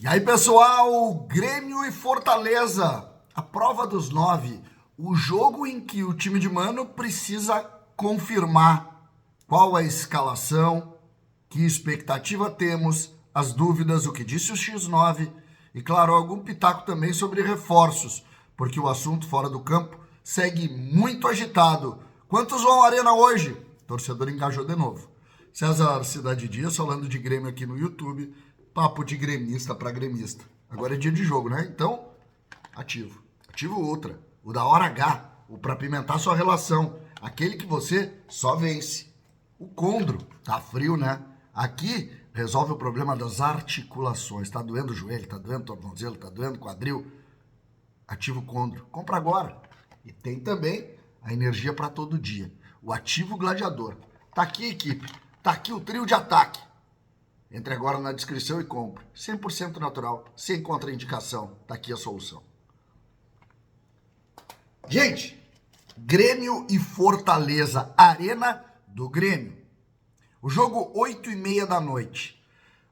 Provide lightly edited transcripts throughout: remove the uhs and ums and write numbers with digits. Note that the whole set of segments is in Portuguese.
E aí, pessoal, Grêmio e Fortaleza, a prova dos 9, o jogo em que o time de Mano precisa confirmar qual é a escalação, que expectativa temos, as dúvidas, o que disse o X9 e, claro, algum pitaco também sobre reforços, porque o assunto fora do campo segue muito agitado. Quantos vão à Arena hoje? O torcedor engajou de novo. César Cidade Dias falando de Grêmio aqui no YouTube. Papo de gremista para gremista. Agora é dia de jogo, né? Então, ativo. Ativo outra. O da hora H. O para pimentar sua relação. Aquele que você só vence. O condro. Tá frio, né? Aqui resolve o problema das articulações. Tá doendo o joelho, tá doendo o tornozelo, tá doendo o quadril. Ativo condro. Compra agora. E tem também a energia para todo dia. O ativo gladiador. Tá aqui, equipe. Tá aqui o trio de ataque. Entre agora na descrição e compre. 100% natural, sem contraindicação. Tá aqui a solução. Gente, Grêmio e Fortaleza, Arena do Grêmio. O jogo 8h30 da noite.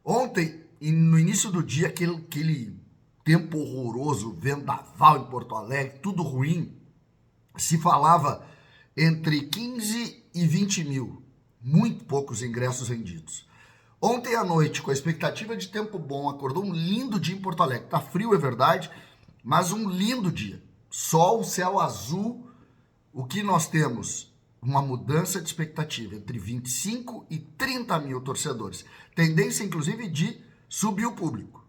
Ontem, no início do dia, aquele tempo horroroso, vendaval em Porto Alegre, tudo ruim, se falava entre 15 e 20 mil. Muito poucos ingressos vendidos. Ontem à noite, com a expectativa de tempo bom, acordou um lindo dia em Porto Alegre. Tá frio, é verdade, mas um lindo dia. Sol, céu azul. O que nós temos? Uma mudança de expectativa entre 25 e 30 mil torcedores. Tendência, inclusive, de subir o público.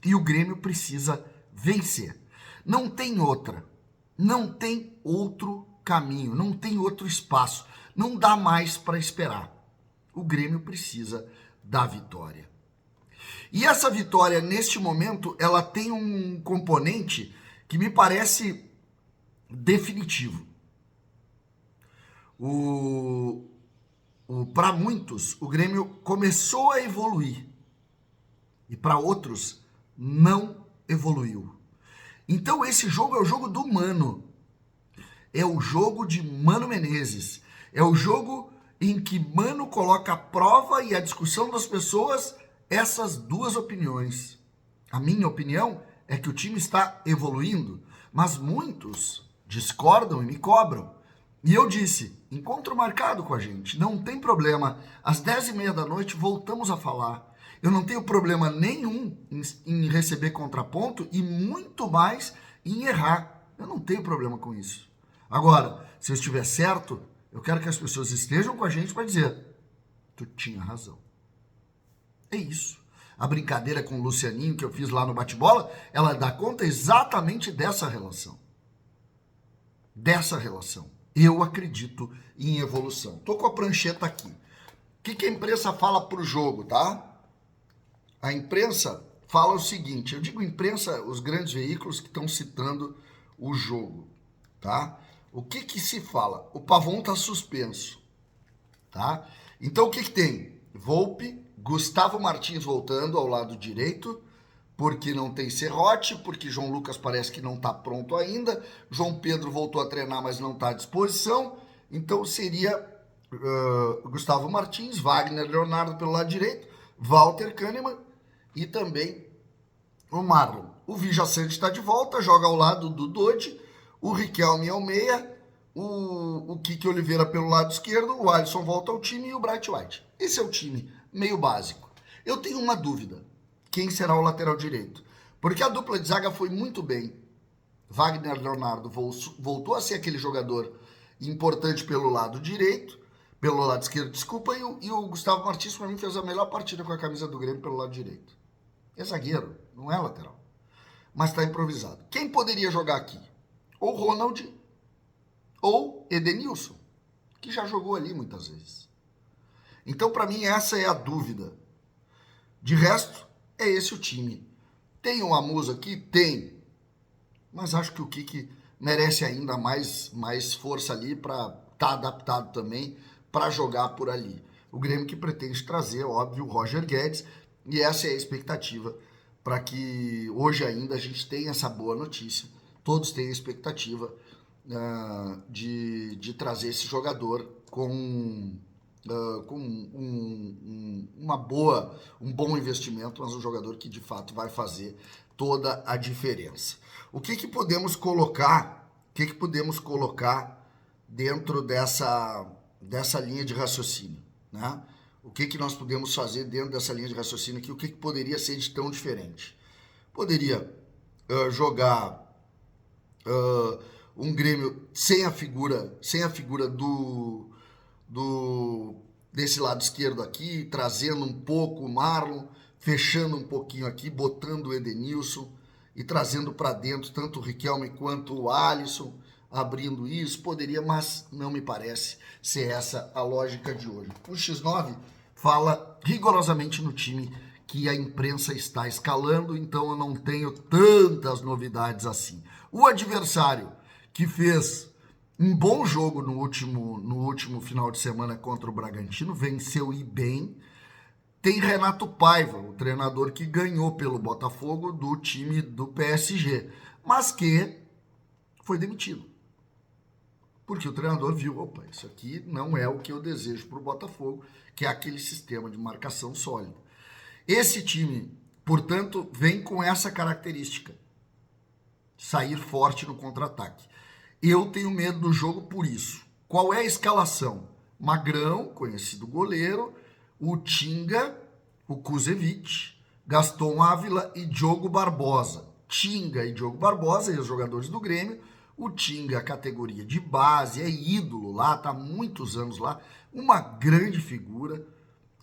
E o Grêmio precisa vencer. Não tem outra. Não tem outro caminho. Não tem outro espaço. Não dá mais para esperar. O Grêmio precisa da vitória. E essa vitória, neste momento, ela tem um componente que me parece definitivo. Para muitos, o Grêmio começou a evoluir e para outros não evoluiu. Então esse jogo é o jogo do Mano. É o jogo de Mano Menezes. É o jogo em que Mano coloca a prova e a discussão das pessoas essas duas opiniões. A minha opinião é que o time está evoluindo, mas muitos discordam e me cobram. E eu disse, encontro marcado com a gente, não tem problema. Às 10h30 da noite voltamos a falar. Eu não tenho problema nenhum em receber contraponto e muito mais em errar. Eu não tenho problema com isso. Agora, se eu estiver certo, eu quero que as pessoas estejam com a gente para dizer, tu tinha razão. É isso. A brincadeira com o Lucianinho que eu fiz lá no bate-bola, ela dá conta exatamente dessa relação. Dessa relação. Eu acredito em evolução. Tô com a prancheta aqui. O que a imprensa fala pro jogo, tá? A imprensa fala o seguinte, eu digo imprensa, os grandes veículos que estão citando o jogo, tá? O que se fala? O Pavon tá suspenso, tá? Então o que tem? Volpe, Gustavo Martins voltando ao lado direito, porque não tem serrote, porque João Lucas parece que não tá pronto ainda, João Pedro voltou a treinar, mas não tá à disposição, então seria Gustavo Martins, Wagner Leonardo pelo lado direito, Walter Kahneman e também o Marlon. O Vijaçante está de volta, joga ao lado do Dodi, o Riquelme ao meia, o Kike Oliveira pelo lado esquerdo, o Alisson volta ao time e o Bright White. Esse é o time meio básico. Eu tenho uma dúvida, quem será o lateral direito? Porque a dupla de zaga foi muito bem. Wagner Leonardo voltou a ser aquele jogador importante pelo lado direito, pelo lado esquerdo, desculpa, e o Gustavo Martins para mim fez a melhor partida com a camisa do Grêmio pelo lado direito. É zagueiro, não é lateral. Mas está improvisado. Quem poderia jogar aqui? Ou Ronald ou Edenilson, que já jogou ali muitas vezes. Então, para mim, essa é a dúvida. De resto, é esse o time. Tem uma musa aqui? Tem. Mas acho que o Kike merece ainda mais força ali para estar adaptado também para jogar por ali. O Grêmio que pretende trazer, óbvio, o Roger Guedes, e essa é a expectativa para que hoje ainda a gente tenha essa boa notícia. Todos têm a expectativa de trazer esse jogador com com um bom investimento, mas um jogador que de fato vai fazer toda a diferença. O que podemos colocar? Dentro dessa linha de raciocínio, né? O que nós podemos fazer dentro dessa linha de raciocínio aqui? O que poderia ser de tão diferente? Poderia jogar um Grêmio sem a figura desse lado esquerdo aqui, trazendo um pouco o Marlon, fechando um pouquinho aqui, botando o Edenilson e trazendo para dentro tanto o Riquelme quanto o Alisson, abrindo isso, poderia, mas não me parece ser essa a lógica de hoje. O X9 fala rigorosamente no time que a imprensa está escalando, então eu não tenho tantas novidades assim. O adversário que fez um bom jogo no último final de semana contra o Bragantino, venceu e bem. Tem Renato Paiva, o treinador que ganhou pelo Botafogo do time do PSG, mas que foi demitido. Porque o treinador viu, opa, isso aqui não é o que eu desejo para o Botafogo, que é aquele sistema de marcação sólida. Esse time, portanto, vem com essa característica, sair forte no contra-ataque. Eu tenho medo do jogo por isso. Qual é a escalação? Magrão, conhecido goleiro, o Tinga, o Kuzevic, Gaston Ávila e Diogo Barbosa. Tinga e Diogo Barbosa, e os jogadores do Grêmio. O Tinga, categoria de base, é ídolo lá, está há muitos anos lá, uma grande figura,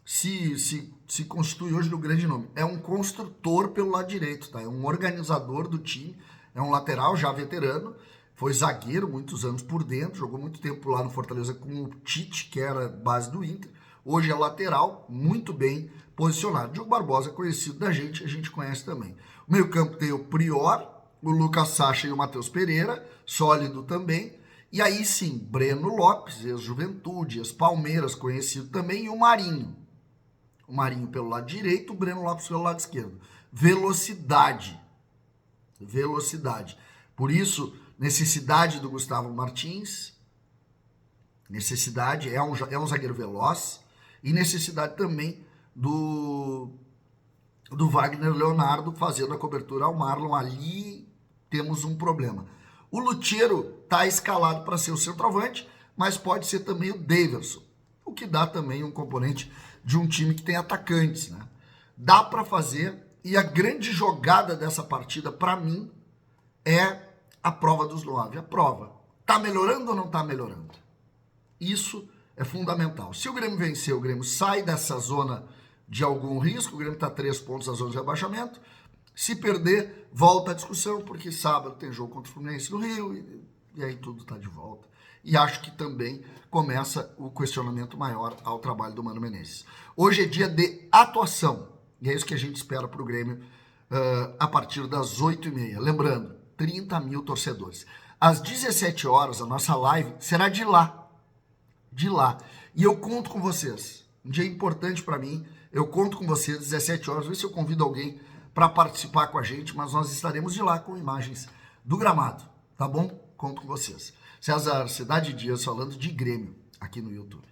se constitui hoje no grande nome. É um construtor pelo lado direito, tá? É um organizador do time, é um lateral já veterano, foi zagueiro muitos anos por dentro, jogou muito tempo lá no Fortaleza com o Tite, que era base do Inter. Hoje é lateral, muito bem posicionado. Diogo Barbosa, conhecido da gente, a gente conhece também. O meio-campo tem o Prior, o Lucas Sacha e o Matheus Pereira, sólido também. E aí sim, Breno Lopes, ex-Juventude, ex-Palmeiras, conhecido também, e o Marinho. O Marinho pelo lado direito, o Breno Lopes pelo lado esquerdo. Velocidade. Por isso, necessidade do Gustavo Martins, necessidade, é um zagueiro veloz, e necessidade também do Wagner Leonardo fazendo a cobertura ao Marlon. Ali temos um problema. O Lucheiro está escalado para ser o centroavante, mas pode ser também o Daverson, o que dá também um componente de um time que tem atacantes, né? Dá para fazer, e a grande jogada dessa partida, para mim, é a prova dos 9. A prova. Tá melhorando ou não tá melhorando? Isso é fundamental. Se o Grêmio vencer, o Grêmio sai dessa zona de algum risco, o Grêmio está 3 pontos da zona de rebaixamento. Se perder, volta a discussão, porque sábado tem jogo contra o Fluminense no Rio, e aí tudo está de volta. E acho que também começa o questionamento maior ao trabalho do Mano Menezes. Hoje é dia de atuação, e é isso que a gente espera para o Grêmio a partir das 8h30. Lembrando, 30 mil torcedores. Às 17 horas, a nossa live será de lá. E eu conto com vocês. Um dia importante para mim. Eu conto com vocês, 17 horas. Vê se eu convido alguém para participar com a gente, mas nós estaremos de lá com imagens do gramado, tá bom? Conto com vocês. César Cidade Dias falando de Grêmio aqui no YouTube.